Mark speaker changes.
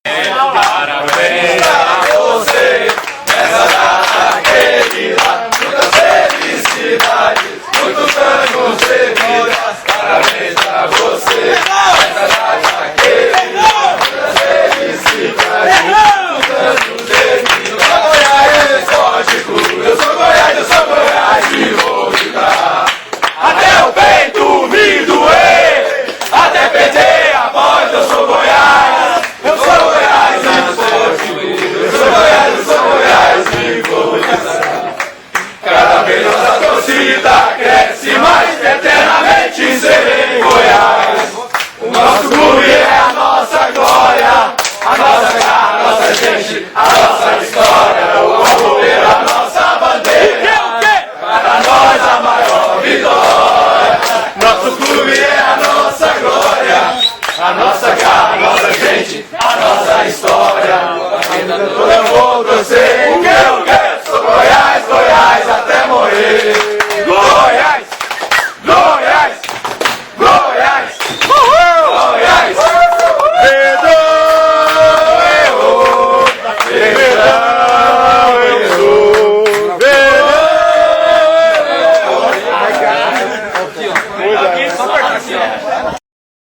Speaker 1: Parabéns a você, nessa data querida, muitas felicidades, muitos anos de vida. Parabéns a você, nessa data querida, muitas felicidades, muitos anos de vida. Goiás exótico, eu sou Goiás e vou gritar. Até o peito me doer, até perder a voz, eu sou Goiás. Eu sou Goiás, eu sou Goiás e vou gritar. Cada vez nossa torcida cresce mais, eternamente serei Goiás. O nosso clube é a nossa glória, a nossa cara, a nossa gente, a nossa história, o amor pela nossa bandeira. Para nós a maior vitória. Nosso clube é a nossa glória, a nossa cara, a nossa gente, a nossa história. A vida toda eu vou torcer, o que eu quero, sou Goiás, Goiás até morrer.